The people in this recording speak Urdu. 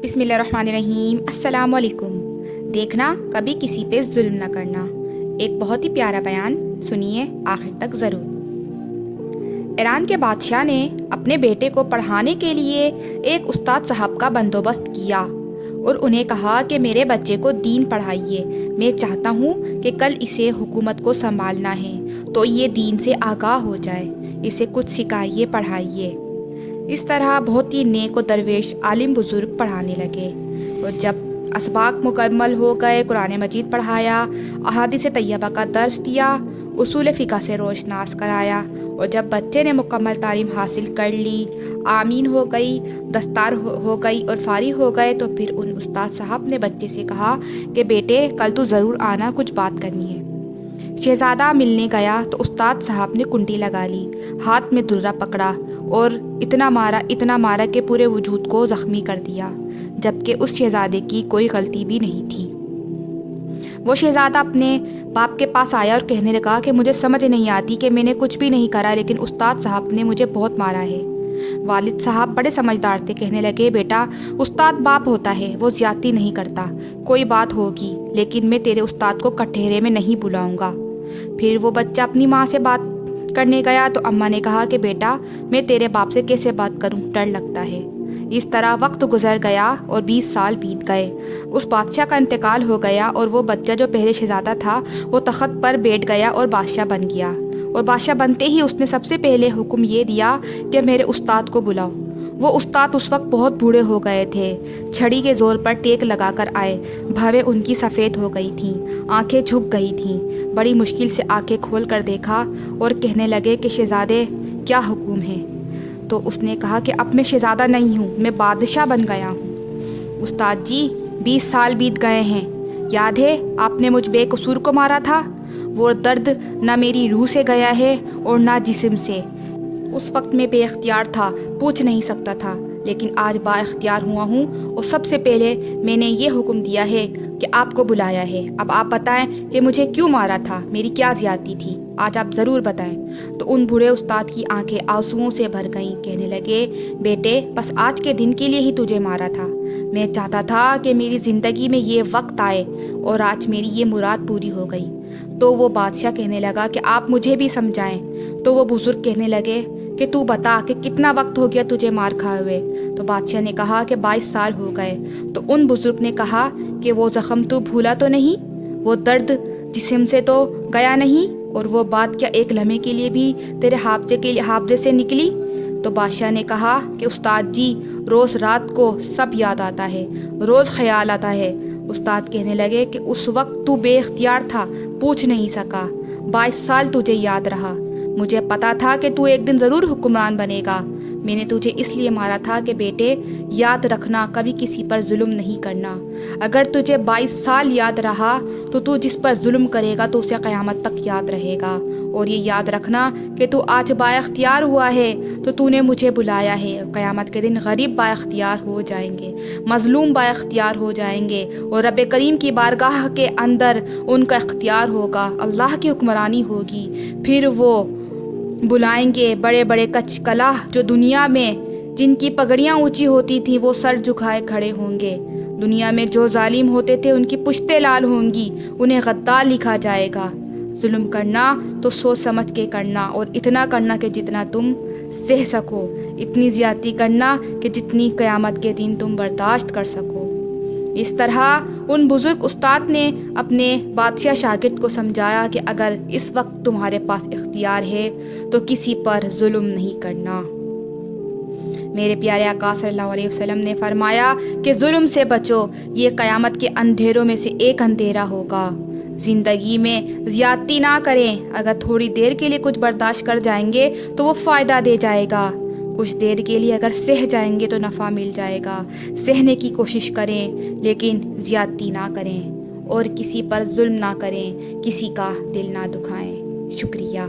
بسم اللہ الرحمن الرحیم۔ السلام علیکم۔ دیکھنا کبھی کسی پہ ظلم نہ کرنا، ایک بہت ہی پیارا بیان، سنیے آخر تک ضرور۔ ایران کے بادشاہ نے اپنے بیٹے کو پڑھانے کے لیے ایک استاد صاحب کا بندوبست کیا اور انہیں کہا کہ میرے بچے کو دین پڑھائیے، میں چاہتا ہوں کہ کل اسے حکومت کو سنبھالنا ہے تو یہ دین سے آگاہ ہو جائے، اسے کچھ سکھائیے، پڑھائیے۔ اس طرح بہت ہی نیک و درویش عالم بزرگ پڑھانے لگے، اور جب اسباق مکمل ہو گئے، قرآن مجید پڑھایا، احادیث طیبہ کا درس دیا، اصول فقہ سے روشناس کرایا، اور جب بچے نے مکمل تعلیم حاصل کر لی، آمین ہو گئی، دستار ہو گئی اور فارغ ہو گئے، تو پھر ان استاد صاحب نے بچے سے کہا کہ بیٹے کل تو ضرور آنا، کچھ بات کرنی ہے۔ شہزادہ ملنے گیا تو استاد صاحب نے کنڈی لگا لی، ہاتھ میں درہ پکڑا اور اتنا مارا کہ پورے وجود کو زخمی کر دیا، جبکہ اس شہزادے کی کوئی غلطی بھی نہیں تھی۔ وہ شہزادہ اپنے باپ کے پاس آیا اور کہنے لگا کہ مجھے سمجھ نہیں آتی کہ میں نے کچھ بھی نہیں کرا، لیکن استاد صاحب نے مجھے بہت مارا ہے۔ والد صاحب بڑے سمجھدار تھے، کہنے لگے بیٹا استاد باپ ہوتا ہے، وہ زیادتی نہیں کرتا، کوئی بات ہوگی لیکن میں تیرے استاد کو کٹہرے میں نہیں بلاؤں گا۔ پھر وہ بچہ اپنی ماں سے بات کرنے گیا تو اماں نے کہا کہ بیٹا میں تیرے باپ سے کیسے بات کروں، ڈر لگتا ہے۔ اس طرح وقت گزر گیا اور 20 سال بیت گئے۔ اس بادشاہ کا انتقال ہو گیا اور وہ بچہ جو پہلے شہزادہ تھا وہ تخت پر بیٹھ گیا اور بادشاہ بن گیا، اور بادشاہ بنتے ہی اس نے سب سے پہلے حکم یہ دیا کہ میرے استاد کو بلاؤ۔ وہ استاد اس وقت بہت بوڑھے ہو گئے تھے، چھڑی کے زور پر ٹیک لگا کر آئے، بھویں ان کی سفید ہو گئی تھیں، آنکھیں جھک گئی تھیں، بڑی مشکل سے آنکھیں کھول کر دیکھا اور کہنے لگے کہ شہزادے کیا حکم ہے؟ تو اس نے کہا کہ اب میں شہزادہ نہیں ہوں، میں بادشاہ بن گیا ہوں۔ استاد جی 20 سال بیت گئے ہیں، یاد ہے آپ نے مجھ بے قصور کو مارا تھا؟ وہ درد نہ میری روح سے گیا ہے اور نہ جسم سے۔ اس وقت میں بے اختیار تھا، پوچھ نہیں سکتا تھا، لیکن آج با اختیار ہوا ہوں، اور سب سے پہلے میں نے یہ حکم دیا ہے کہ آپ کو بلایا ہے۔ اب آپ بتائیں کہ مجھے کیوں مارا تھا، میری کیا زیادتی تھی، آج آپ ضرور بتائیں۔ تو ان بوڑھے استاد کی آنکھیں آنسوؤں سے بھر گئیں، کہنے لگے بیٹے بس آج کے دن کے لیے ہی تجھے مارا تھا، میں چاہتا تھا کہ میری زندگی میں یہ وقت آئے، اور آج میری یہ مراد پوری ہو گئی۔ تو وہ بادشاہ کہنے لگا کہ آپ مجھے بھی سمجھائیں۔ تو وہ بزرگ کہنے لگے کہ تو بتا کہ کتنا وقت ہو گیا تجھے مار کھائے ہوئے؟ تو بادشاہ نے کہا کہ 22 سال ہو گئے۔ تو ان بزرگ نے کہا کہ وہ زخم تو بھولا تو نہیں، وہ درد جسم سے تو گیا نہیں، اور وہ بات کیا ایک لمحے کے لیے بھی تیرے حافظے سے نکلی؟ تو بادشاہ نے کہا کہ استاد جی روز رات کو سب یاد آتا ہے، روز خیال آتا ہے۔ استاد کہنے لگے کہ اس وقت تو بے اختیار تھا، پوچھ نہیں سکا، 22 سال تجھے یاد رہا، مجھے پتا تھا کہ تو ایک دن ضرور حکمران بنے گا، میں نے تجھے اس لیے مارا تھا کہ بیٹے یاد رکھنا کبھی کسی پر ظلم نہیں کرنا۔ اگر تجھے 22 سال یاد رہا تو جس پر ظلم کرے گا تو اسے قیامت تک یاد رہے گا، اور یہ یاد رکھنا کہ تو آج با اختیار ہوا ہے تو نے مجھے بلایا ہے، اور قیامت کے دن غریب با اختیار ہو جائیں گے، مظلوم با اختیار ہو جائیں گے، اور رب کریم کی بارگاہ کے اندر ان کا اختیار ہوگا، اللہ کی حکمرانی ہوگی۔ پھر وہ بلائیں گے بڑے بڑے کچ کلاہ جو دنیا میں جن کی پگڑیاں اونچی ہوتی تھیں، وہ سر جھکائے کھڑے ہوں گے۔ دنیا میں جو ظالم ہوتے تھے ان کی پشتیں لال ہوں گی، انہیں غدار لکھا جائے گا۔ ظلم کرنا تو سوچ سمجھ کے کرنا، اور اتنا کرنا کہ جتنا تم سہ سکو، اتنی زیادتی کرنا کہ جتنی قیامت کے دن تم برداشت کر سکو۔ اس طرح ان بزرگ استاد نے اپنے بادشاہ شاگرد کو سمجھایا کہ اگر اس وقت تمہارے پاس اختیار ہے تو کسی پر ظلم نہیں کرنا۔ میرے پیارے آقا صلی اللہ علیہ وسلم نے فرمایا کہ ظلم سے بچو، یہ قیامت کے اندھیروں میں سے ایک اندھیرا ہوگا۔ زندگی میں زیادتی نہ کریں، اگر تھوڑی دیر کے لیے کچھ برداشت کر جائیں گے تو وہ فائدہ دے جائے گا، کچھ دیر کے لیے اگر سہ جائیں گے تو نفع مل جائے گا۔ سہنے کی کوشش کریں لیکن زیادتی نہ کریں، اور کسی پر ظلم نہ کریں، کسی کا دل نہ دکھائیں۔ شکریہ۔